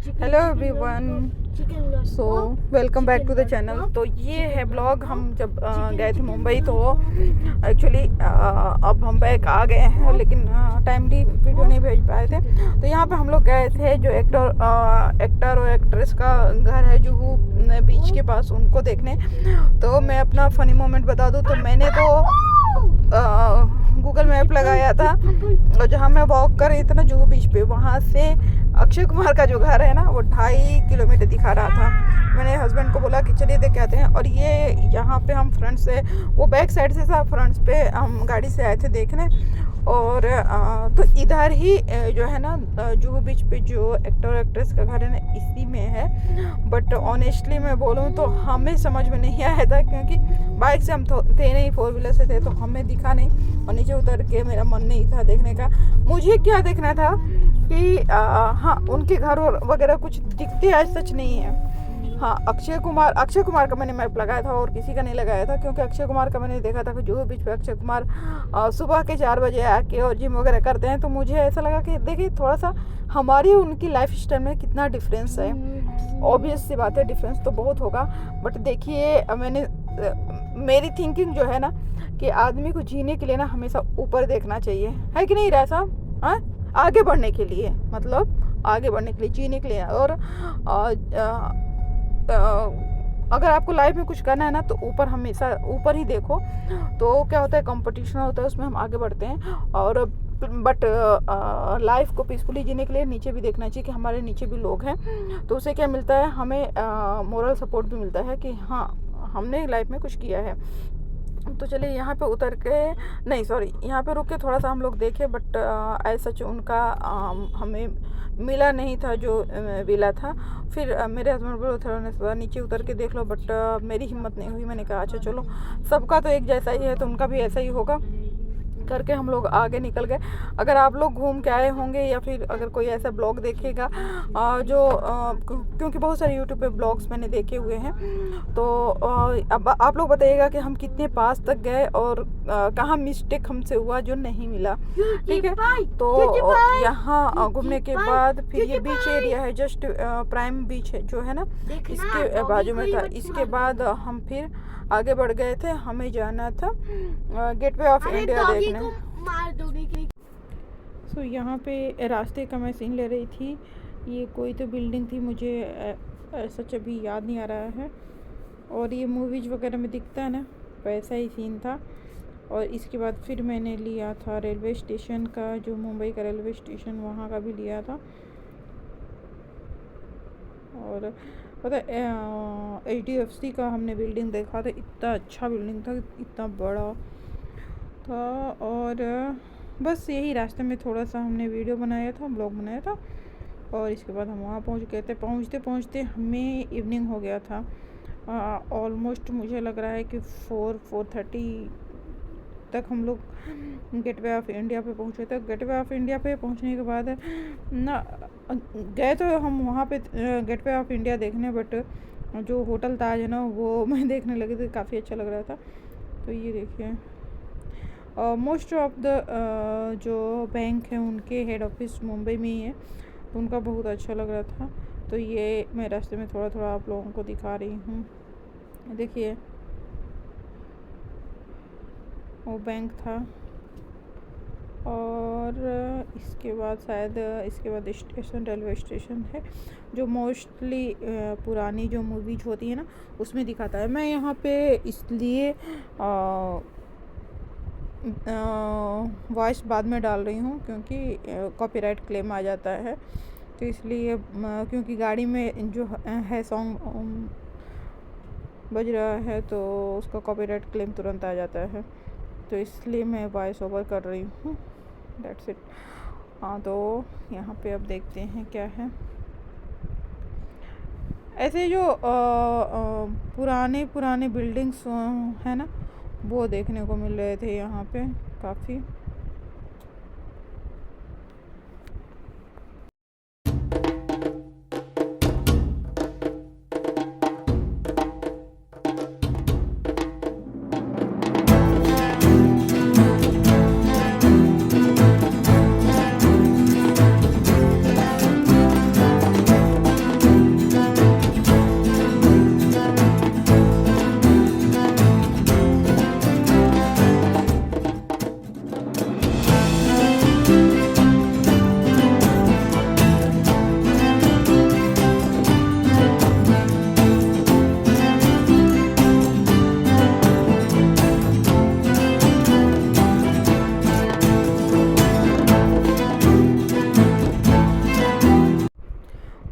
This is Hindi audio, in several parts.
Hello everyone, so welcome back to the channel. तो ये है ब्लॉग। हम जब गए थे मुंबई तो एक्चुअली अब हम बैक आ गए हैं, लेकिन टाइमली वीडियो नहीं भेज पाए थे। तो यहाँ पे हम लोग गए थे जो एक्टर और एक्ट्रेस का घर है जुहू बीच के पास, उनको देखने। तो मैं अपना फ़नी मोमेंट बता दूँ तो मैंने तो गूगल मैप लगाया था और जहाँ मैं वॉक कर रही थी ना जुहू बीच पे, वहाँ से अक्षय कुमार का जो घर है ना वो 2.5 किलोमीटर दिखा रहा था। मैंने हस्बैंड को बोला कि चलिए देख के आते हैं। और ये यहाँ पे हम फ्रंट से, वो बैक साइड से था, फ्रंट पे हम गाड़ी से आए थे देखने। और तो इधर ही जो है ना जुहू बीच पे जो एक्टर एक्ट्रेस का घर है ना, इसी में है। बट ऑनेस्टली मैं बोलूँ तो हमें समझ में नहीं आया था, क्योंकि बाइक से हम थे नहीं, 4 व्हीलर से थे, तो हमें दिखा नहीं। और नीचे उतर के मेरा मन नहीं था देखने का। मुझे क्या देखना था कि हाँ, उनके घर वगैरह कुछ दिखते आज सच नहीं है। हाँ, अक्षय कुमार का मैंने मैप लगाया था और किसी का नहीं लगाया था, क्योंकि अक्षय कुमार का मैंने देखा था कि जुहू बीच पे अक्षय कुमार सुबह के 4 बजे आके और जिम वगैरह करते हैं। तो मुझे ऐसा लगा कि देखिए थोड़ा सा हमारी उनकी लाइफ स्टाइल में कितना डिफरेंस है। ऑब्वियस सी बात है, डिफरेंस तो बहुत होगा। बट देखिए मेरी थिंकिंग जो है ना कि आदमी को जीने के लिए ना हमेशा ऊपर देखना चाहिए, है कि नहीं राय साहब? हाँ, आगे बढ़ने के लिए, मतलब आगे बढ़ने के लिए, जीने के लिए। और अगर आपको लाइफ में कुछ करना है ना तो ऊपर, हमेशा ऊपर ही देखो। तो क्या होता है, कंपटीशन होता है, उसमें हम आगे बढ़ते हैं। और बट लाइफ को पीसफुली जीने के लिए नीचे भी देखना चाहिए कि हमारे नीचे भी लोग हैं। तो उससे क्या मिलता है, हमें मोरल सपोर्ट भी मिलता है कि हाँ, हमने लाइफ में कुछ किया है। तो चलिए यहाँ पे उतर के, नहीं सॉरी, यहाँ पे रुक के थोड़ा सा हम लोग देखे। बट ऐसा सच उनका हमें मिला नहीं था जो विला था। फिर मेरे हस्बैंड बोले थोड़ा नीचे उतर के देख लो। बट मेरी हिम्मत नहीं हुई। मैंने कहा अच्छा चलो, सबका तो एक जैसा ही है तो उनका भी ऐसा ही होगा करके हम लोग आगे निकल गए। अगर आप लोग घूम के आए होंगे या फिर अगर कोई ऐसा ब्लॉग देखेगा जो क्योंकि बहुत सारे यूट्यूब पे ब्लॉग्स मैंने देखे हुए हैं, तो अब आप लोग बताइएगा कि हम कितने पास तक गए और कहाँ मिस्टेक हमसे हुआ जो नहीं मिला। ठीक है, तो यहाँ घूमने के बाद फिर ये बीच एरिया है, जस्ट प्राइम बीच है जो है ना, इसके बाजू में था। इसके बाद हम फिर आगे बढ़ गए थे। हमें जाना था गेटवे ऑफ इंडिया देखने। सो यहाँ पे रास्ते का मैं सीन ले रही थी। ये कोई तो बिल्डिंग थी, मुझे सच अभी याद नहीं आ रहा है। और ये मूवीज वगैरह में दिखता है ना, वैसा ही सीन था। और इसके बाद फिर मैंने लिया था रेलवे स्टेशन का, जो मुंबई का रेलवे स्टेशन, वहाँ का भी लिया था। और पता है HDFC का हमने बिल्डिंग देखा था, इतना अच्छा बिल्डिंग था, इतना बड़ा था। और बस यही रास्ते में थोड़ा सा हमने वीडियो बनाया था, ब्लॉग बनाया था। और इसके बाद हम वहाँ पहुँच गए थे। पहुँचते पहुँचते हमें इवनिंग हो गया था। ऑलमोस्ट मुझे लग रहा है कि 4:30 तक हम लोग गेटवे ऑफ इंडिया पे पहुँचे थे। गेटवे ऑफ इंडिया पे पहुँचने के बाद ना गए तो हम वहाँ पे गेटवे ऑफ इंडिया देखने, बट जो होटल ताज है ना वो मैं देखने लगी थी, काफ़ी अच्छा लग रहा था। तो ये देखिए, मोस्ट ऑफ द जो बैंक है उनके हेड ऑफिस मुंबई में ही है, तो उनका बहुत अच्छा लग रहा था। तो ये मैं रास्ते में थोड़ा थोड़ा आप लोगों को दिखा रही हूँ। देखिए वो बैंक था। और इसके बाद शायद इसके बाद स्टेशन, रेलवे स्टेशन है, जो मोस्टली पुरानी जो मूवीज होती है ना उसमें दिखाता है। मैं यहाँ पे इसलिए वॉइस बाद में डाल रही हूँ क्योंकि कॉपीराइट क्लेम आ जाता है। तो इसलिए क्योंकि गाड़ी में जो है सॉन्ग बज रहा है तो उसका कॉपीराइट क्लेम तुरंत आ जाता है, तो इसलिए मैं वॉइस ओवर कर रही हूँ। That's it. हाँ, तो यहाँ पे अब देखते हैं क्या है। ऐसे जो पुराने बिल्डिंग्स है ना वो देखने को मिल रहे थे यहाँ पे काफ़ी।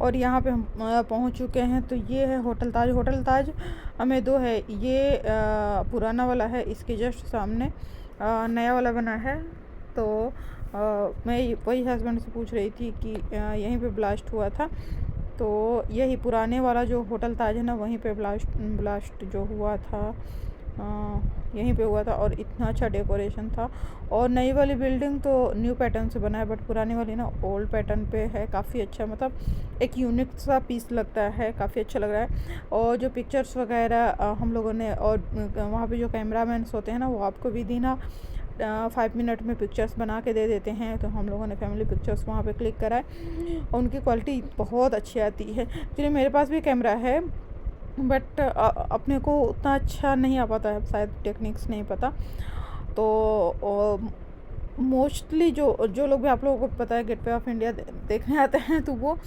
और यहाँ पे हम पहुँच चुके हैं। तो ये है होटल ताज। होटल ताज हमें दो है, ये पुराना वाला है, इसके जस्ट सामने नया वाला बना है। तो मैं वही हस्बैंड से पूछ रही थी कि यहीं पे ब्लास्ट हुआ था। तो यही पुराने वाला जो होटल ताज है ना, वहीं पे ब्लास्ट जो हुआ था यहीं पे हुआ था। और इतना अच्छा डेकोरेशन था। और नई वाली बिल्डिंग तो न्यू पैटर्न से बना है, बट पुरानी वाली ना ओल्ड पैटर्न पे है। काफ़ी अच्छा, मतलब एक यूनिक सा पीस लगता है, काफ़ी अच्छा लग रहा है। और जो पिक्चर्स वगैरह हम लोगों ने, और वहाँ पे जो कैमरामैन होते हैं ना, वो आपको भी ना 5 मिनट में पिक्चर्स बना के दे देते हैं। तो हम लोगों ने फैमिली पिक्चर्स वहाँ पे क्लिक कराए। उनकी क्वालिटी बहुत अच्छी आती है। एक्चुअली मेरे पास भी कैमरा है, बट अपने को उतना अच्छा नहीं आ पाता है, शायद टेक्निक्स नहीं पता। तो मोस्टली जो जो लोग भी, आप लोगों को पता है, गेटवे ऑफ इंडिया देखने आते हैं, तो वो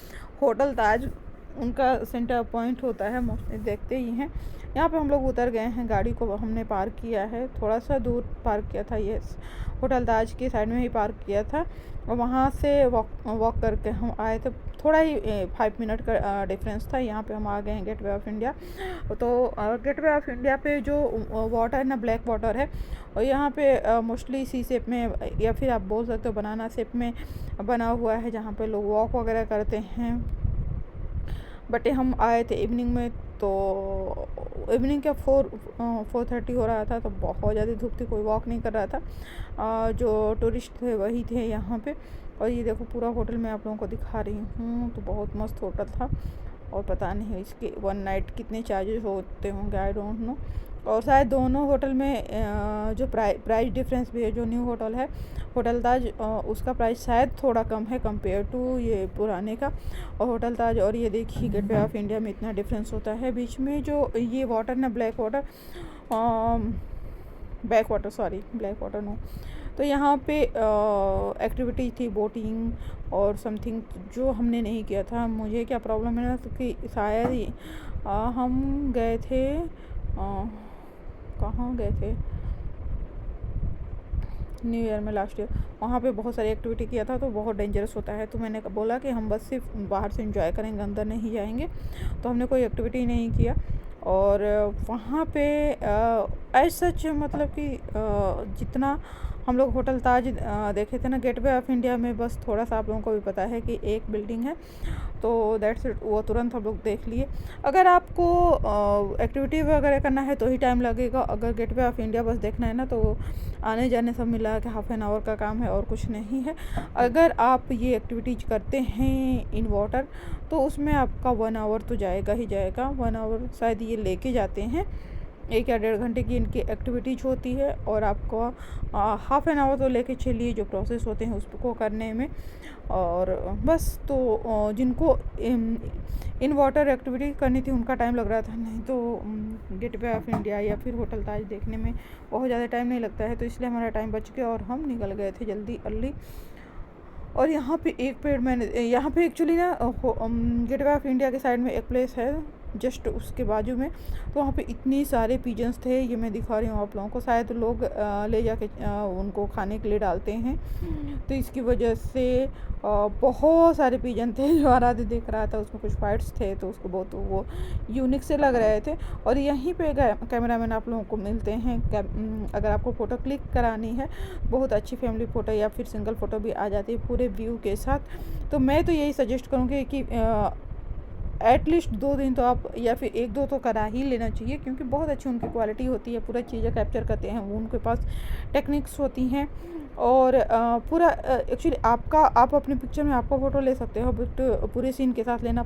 होटल ताज उनका सेंटर पॉइंट होता है, मोस्टली देखते ही हैं। यहाँ पे हम लोग उतर गए हैं, गाड़ी को हमने पार्क किया है, थोड़ा सा दूर पार्क किया था, ये होटल ताज के साइड में ही पार्क किया था। और वहाँ से वॉक करके हम आए थे। थोड़ा ही 5 मिनट का डिफरेंस था। यहाँ पे हम आ गए हैं गेटवे ऑफ इंडिया। तो गेटवे ऑफ इंडिया पे जो वाटर है ना, ब्लैक वाटर है। और यहाँ पे मोस्टली सी शेप में, या फिर आप बोल सकते हो बनाना शेप में बना हुआ है, जहाँ पे लोग वॉक वगैरह करते हैं। बट हम आए थे इवनिंग में, तो इवनिंग क्या 4:30 हो रहा था, तो बहुत ज़्यादा धूप थी, कोई वॉक नहीं कर रहा था। जो टूरिस्ट थे वही थे यहाँ पे। और ये देखो पूरा होटल मैं आप लोगों को दिखा रही हूँ। तो बहुत मस्त होटल था। और पता नहीं इसके 1 नाइट कितने चार्जेस होते होंगे, आई डोंट नो। और शायद दोनों होटल में जो प्राइस डिफरेंस भी है, जो न्यू होटल है होटल ताज, उसका प्राइस शायद थोड़ा कम है कंपेयर टू ये पुराने का। और होटल ताज और ये देखिए गेटवे ऑफ इंडिया में इतना डिफरेंस होता है। बीच में जो ये वाटर ना, ब्लैक वाटर नो। तो यहाँ पे एक्टिविटी थी, बोटिंग और समथिंग, जो हमने नहीं किया था। मुझे क्या प्रॉब्लम है ना, तो कि शायद ही हम गए थे, कहाँ गए थे, न्यू ईयर में, लास्ट ईयर। वहाँ पे बहुत सारी एक्टिविटी किया था, तो बहुत डेंजरस होता है। तो मैंने बोला कि हम बस सिर्फ बाहर से एंजॉय करेंगे, अंदर नहीं जाएंगे। तो हमने कोई एक्टिविटी नहीं किया। और वहाँ पे एज सच, मतलब कि जितना हम लोग होटल ताज देखे थे ना गेटवे ऑफ इंडिया में, बस थोड़ा सा आप लोगों को भी पता है कि एक बिल्डिंग है, तो दैट्स इट, वो तुरंत हम लोग देख लिए। अगर आपको एक्टिविटी वगैरह करना है तो ही टाइम लगेगा। अगर गेटवे ऑफ इंडिया बस देखना है ना, तो आने जाने सब मिला के हाफ एन आवर का काम है, और कुछ नहीं है। अगर आप ये एक्टिविटीज करते हैं इन वाटर, तो उसमें आपका 1 आवर तो जाएगा ही जाएगा। 1 आवर शायद ये लेके जाते हैं, 1 या 1.5 घंटे की इनकी एक्टिविटीज होती है। और आपको हाफ एन आवर तो लेके चलिए, जो प्रोसेस होते हैं उसको करने में। और बस, तो जिनको इन वाटर एक्टिविटी करनी थी उनका टाइम लग रहा था, नहीं तो गेटवे ऑफ इंडिया या फिर होटल ताज देखने में बहुत ज़्यादा टाइम नहीं लगता है। तो इसलिए हमारा टाइम बच गया और हम निकल गए थे जल्दी अर्ली। और यहाँ पे एक पेड़ मैंने, यहाँ पे एक्चुअली ना गेटवे ऑफ इंडिया के साइड में एक प्लेस है जस्ट उसके बाजू में। तो वहाँ पे इतनी सारे पिजन्स थे, ये मैं दिखा रही हूँ आप लोगों को। शायद लोग ले जाके उनको खाने के लिए डालते हैं, तो इसकी वजह से बहुत सारे पिजन थे। जो आराधे देख रहा था उसमें कुछ फाइट्स थे, तो उसको बहुत वो यूनिक से लग रहे थे। और यहीं पे कैमरामैन आप लोगों को मिलते हैं। अगर आपको फ़ोटो क्लिक करानी है, बहुत अच्छी फैमिली फ़ोटो या फिर सिंगल फ़ोटो भी आ जाती है पूरे व्यू के साथ। तो मैं तो यही सजेस्ट करूँगी कि एटलीस्ट 2 दिन तो आप, या फिर 1-2 तो करा ही लेना चाहिए, क्योंकि बहुत अच्छी उनकी क्वालिटी होती है, पूरा चीज़ें कैप्चर करते हैं वो, उनके पास टेक्निक्स होती हैं। और पूरा एक्चुअली आप अपने पिक्चर में आपका फ़ोटो ले सकते हो, बट पूरे सीन के साथ लेना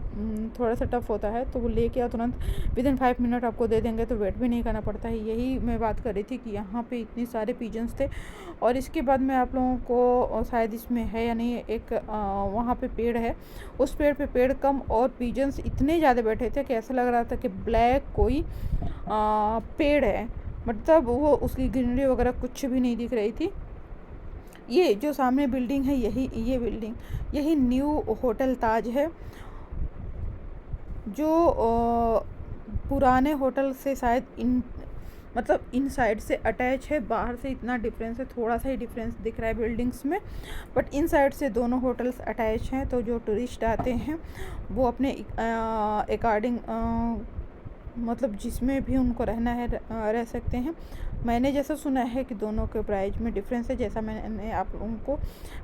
थोड़ा सा टफ होता है। तो वो लेके आओ तुरंत, विदिन 5 मिनट आपको दे देंगे, तो वेट भी नहीं करना पड़ता है। यही मैं बात कर रही थी कि यहाँ पे इतने सारे पिजन्स थे। और इसके बाद मैं आप लोगों को, शायद इसमें है या नहीं, एक वहाँ पे पेड़ है, उस पेड़ पे पेड़ कम और पिजन्स इतने ज़्यादा बैठे थे कि ऐसा लग रहा था कि ब्लैक कोई पेड़ है, मतलब वो उसकी ग्रीनरी वगैरह कुछ भी नहीं दिख रही थी। ये जो सामने बिल्डिंग है, ये बिल्डिंग, यही न्यू होटल ताज है, जो पुराने होटल से शायद मतलब इन साइड से अटैच है, बाहर से इतना डिफरेंस है, थोड़ा सा ही डिफरेंस दिख रहा है बिल्डिंग्स में, बट इन साइड से दोनों होटल्स अटैच हैं। तो जो टूरिस्ट आते हैं वो अपने अकॉर्डिंग मतलब जिसमें भी उनको रहना है रह सकते हैं। मैंने जैसा सुना है कि दोनों के प्राइस में डिफरेंस है, जैसा मैंने आप लोगों को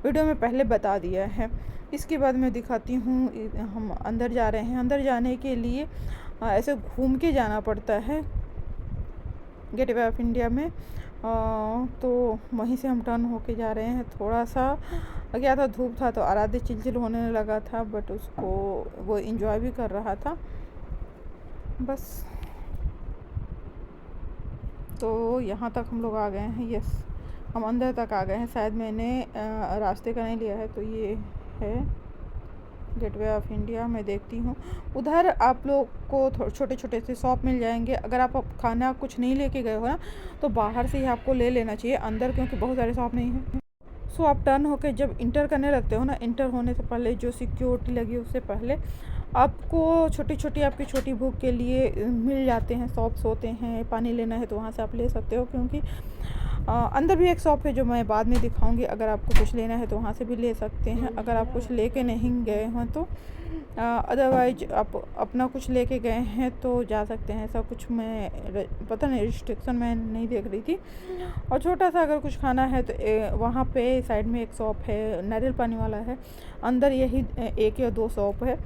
वीडियो में पहले बता दिया है। इसके बाद मैं दिखाती हूँ, हम अंदर जा रहे हैं। अंदर जाने के लिए ऐसे घूम के जाना पड़ता है गेटवे ऑफ इंडिया में। तो वहीं से हम टर्न होके जा रहे हैं। थोड़ा सा क्या था, धूप था तो आराधे चिलचिल होने लगा था, बट उसको वो एंजॉय भी कर रहा था बस। तो यहाँ तक हम लोग आ गए हैं। यस, हम अंदर तक आ गए हैं। शायद मैंने रास्ते का नहीं लिया है। तो ये है गेटवे ऑफ इंडिया। मैं देखती हूँ उधर आप लोग को छोटे छोटे से शॉप मिल जाएंगे। अगर आप खाना कुछ नहीं लेके गए हो ना तो बाहर से ही आपको ले लेना चाहिए अंदर, क्योंकि बहुत सारे शॉप नहीं है। सो आप टर्न होके जब इंटर करने लगते हो ना, इंटर होने से पहले जो सिक्योरिटी लगी उससे पहले आपको छोटी छोटी आपकी छोटी भूख के लिए मिल जाते हैं, शॉप्स होते हैं। पानी लेना है तो वहाँ से आप ले सकते हो, क्योंकि अंदर भी एक शॉप है जो मैं बाद में दिखाऊंगी। अगर आपको कुछ लेना है तो वहाँ से भी ले सकते हैं, अगर आप कुछ लेके नहीं गए हैं तो। अदरवाइज आप अपना कुछ लेके गए हैं तो जा सकते हैं। ऐसा कुछ मैं पता नहीं, रिस्ट्रिक्शन मैं नहीं देख रही थी। और छोटा सा अगर कुछ खाना है तो वहाँ पे साइड में एक शॉप है, नारियल पानी वाला है। अंदर यही एक या दो शॉप है,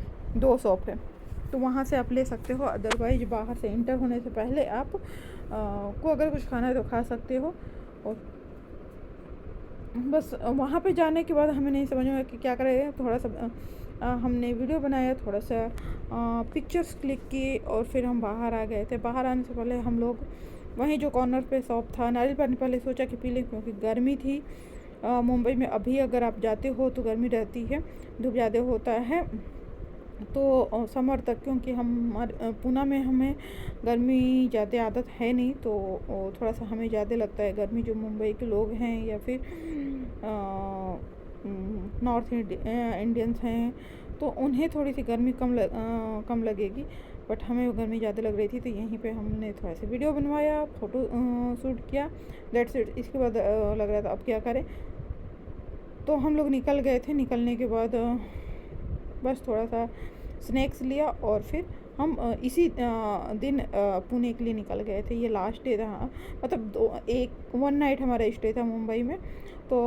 तो वहाँ से आप ले सकते हो। अदरवाइज बाहर से इंटर होने से पहले आप को अगर कुछ खाना है तो खा सकते हो। और बस वहाँ पे जाने के बाद हमें नहीं समझ में कि क्या करें। थोड़ा सा हमने वीडियो बनाया, थोड़ा सा पिक्चर्स क्लिक किए और फिर हम बाहर आ गए थे। बाहर आने से पहले हम लोग वहीं जो कॉर्नर पे शॉप था, नारियल पानी पहले सोचा कि पी लें, क्योंकि गर्मी थी मुंबई में। अभी अगर आप जाते हो तो गर्मी रहती है, धूप ज़्यादा होता है तो समर तक, क्योंकि हमारे पूना में हमें गर्मी ज़्यादा आदत है नहीं, तो थोड़ा सा हमें ज़्यादा लगता है गर्मी। जो मुंबई के लोग हैं या फिर नॉर्थ इंडियंस हैं तो उन्हें थोड़ी सी गर्मी कम लगेगी, बट हमें गर्मी ज़्यादा लग रही थी। तो यहीं पे हमने थोड़ा सा वीडियो बनवाया, फ़ोटो शूट किया, दैट्स इट। इसके बाद लग रहा था अब क्या करें, तो हम लोग निकल गए थे। निकलने के बाद बस थोड़ा सा स्नैक्स लिया और फिर हम इसी दिन पुणे के लिए निकल गए थे। ये लास्ट डे था, मतलब वन नाइट हमारा स्टे था मुंबई में। तो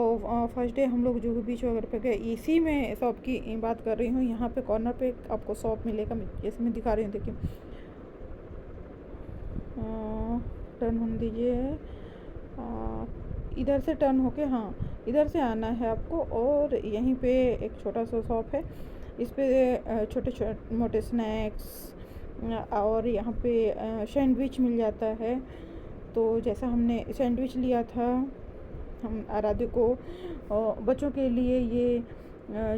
फर्स्ट डे हम लोग जुहू बीच वगैरह पे गए। इसी में शॉप की बात कर रही हूँ। यहाँ पे कॉर्नर पे आपको शॉप मिलेगा, जैसे मैं दिखा रही हूँ। देखिए, टर्न होने दीजिए, इधर से टर्न होके, हाँ इधर से आना है आपको। और यहीं पे एक छोटा सा शॉप है, इस पे छोटे मोटे स्नैक्स और यहाँ पे सैंडविच मिल जाता है। तो जैसा हमने सैंडविच लिया था, हम आराध्य को बच्चों के लिए ये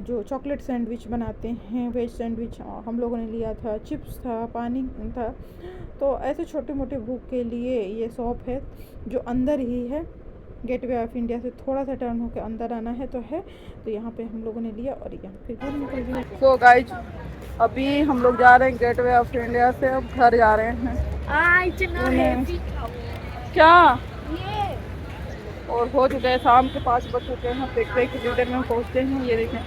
जो चॉकलेट सैंडविच बनाते हैं, वेज सैंडविच हम लोगों ने लिया था। चिप्स था, पानी था। तो ऐसे छोटे मोटे भूख के लिए ये शॉप है जो अंदर ही है। गेटवे ऑफ इंडिया से थोड़ा सा टर्न होकर अंदर आना है तो यहाँ पे हम लोगों ने लिया और यहाँ फिर घर निकल गए। सो गाइज, अभी हम लोग जा रहे हैं गेटवे ऑफ इंडिया से, अब घर जा रहे हैं। क्या और हो चुके हैं, शाम के 5 बज चुके हैं। देखते हैं कितनी देर में पहुँचते हैं। ये देखें,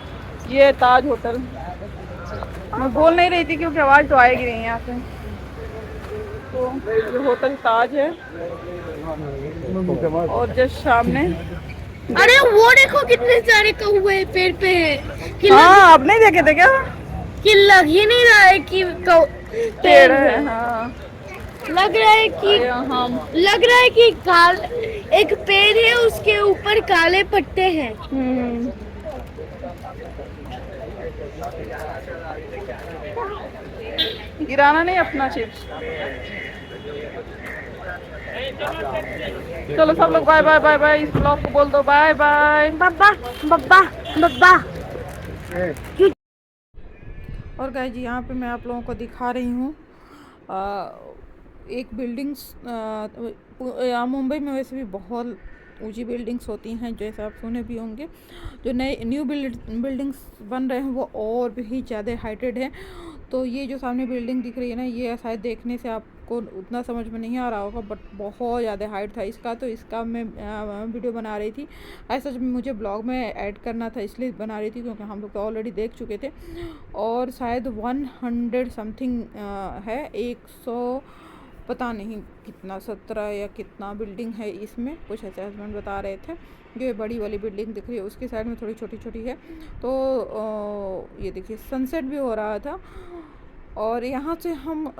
ये ताज होटल। मैं बोल नहीं रही थी क्योंकि आवाज़ तो आएगी नहीं यहाँ से। तो ये होटल ताज है और जस्ट सामने। अरे वो देखो कितने सारे कौवे पेड़ पे है। हाँ, अब नहीं देखे थे क्या कि लग ही नहीं रहा है कि पेड़ है। हाँ, लग रहा है कि काल एक पेड़ है, उसके ऊपर काले पत्ते हैं। गिराना नहीं अपना चिप्स। चलो सब लोग बाय बाय बाय बाय, इस ब्लॉग को बोल दो बाय बाय। बब्बा बब्बा बब्बा। और गाइस जी, यहाँ पे मैं आप लोगों को दिखा रही हूँ एक बिल्डिंग्स। मुंबई में वैसे भी बहुत ऊंची बिल्डिंग्स होती हैं, जैसे आप सुने भी होंगे। जो नए न्यू बिल्डिंग्स बन रहे हैं वो और भी ज़्यादा हाइटेड है। तो ये जो सामने बिल्डिंग दिख रही है ना, ये शायद देखने से आपको उतना समझ में नहीं आ रहा होगा, बट बहुत ज़्यादा हाइट था इसका। तो इसका मैं वीडियो बना रही थी, ऐसा जब मुझे ब्लॉग में ऐड करना था इसलिए बना रही थी, क्योंकि हम लोग तो ऑलरेडी देख चुके थे। और शायद 100 समथिंग है, 100 पता नहीं कितना 17 या कितना बिल्डिंग है इसमें, कुछ ऐसे हस्बैंड बता रहे थे। जो बड़ी वाली बिल्डिंग दिख रही है उसकी साइड में थोड़ी छोटी छोटी है। तो ये देखिए सनसेट भी हो रहा था। और यहाँ से हम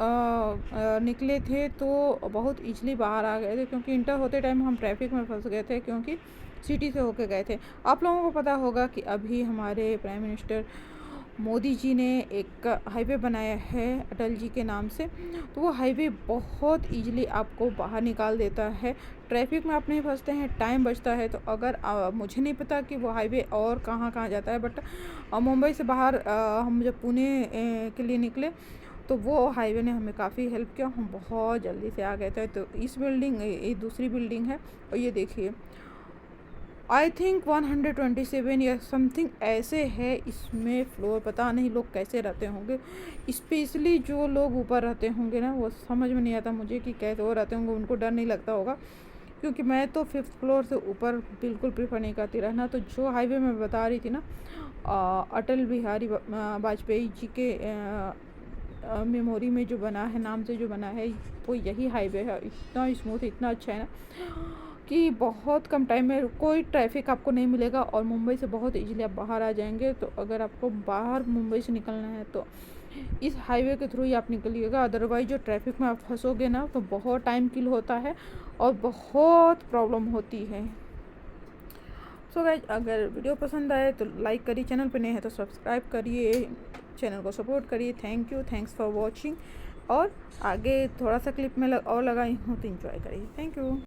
निकले थे तो बहुत ईजली बाहर आ गए थे, क्योंकि इंटर होते टाइम हम ट्रैफिक में फंस गए थे, क्योंकि सिटी से होके गए थे। आप लोगों को पता होगा कि अभी हमारे प्राइम मिनिस्टर मोदी जी ने एक हाईवे बनाया है अटल जी के नाम से। तो वो हाईवे बहुत ईजिली आपको बाहर निकाल देता है, ट्रैफिक में आप नहीं फंसते हैं, टाइम बचता है। तो अगर मुझे नहीं पता कि वो हाईवे और कहाँ कहाँ जाता है, बट मुंबई से बाहर हम जब पुणे के लिए निकले तो वो हाईवे ने हमें काफ़ी हेल्प किया, हम बहुत जल्दी से आ गए थे। तो इस बिल्डिंग, ये दूसरी बिल्डिंग है, और ये देखिए आई थिंक 127 या समथिंग ऐसे है इसमें फ्लोर। पता नहीं लोग कैसे रहते होंगे, स्पेशली जो लोग ऊपर रहते होंगे ना, वो समझ में नहीं आता मुझे कि कैसे वो रहते होंगे, उनको डर नहीं लगता होगा। क्योंकि मैं तो 5th फ्लोर से ऊपर बिल्कुल प्रीफर नहीं करती रहना। तो जो हाईवे मैं बता रही थी ना, अटल बिहारी वाजपेयी जी के मेमोरी में जो बना है, नाम से जो बना है, वो यही हाईवे है। इतना स्मूथ, इतना अच्छा है ना कि बहुत कम टाइम में कोई ट्रैफिक आपको नहीं मिलेगा, और मुंबई से बहुत इजीली आप बाहर आ जाएंगे। तो अगर आपको बाहर मुंबई से निकलना है तो इस हाईवे के थ्रू ही आप निकलिएगा, अदरवाइज जो ट्रैफिक में आप फंसोगे ना तो बहुत टाइम किल होता है और बहुत प्रॉब्लम होती है। सो गाइस, अगर वीडियो पसंद आए तो लाइक करिए, चैनल पे नए हैं तो सब्सक्राइब करिए, चैनल को सपोर्ट करिए। Thank you, thanks for watching. और आगे थोड़ा सा क्लिप में और लगाई हूँ तो एंजॉय करिए। Thank you.